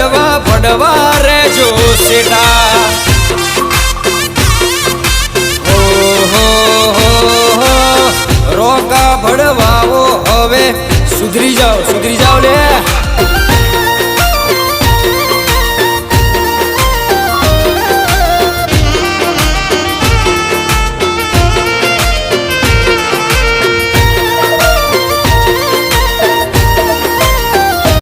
ભડવા ભડવા રે જો સેટા રોકા ભડવાઓ હવે સુધરી જાઓ લે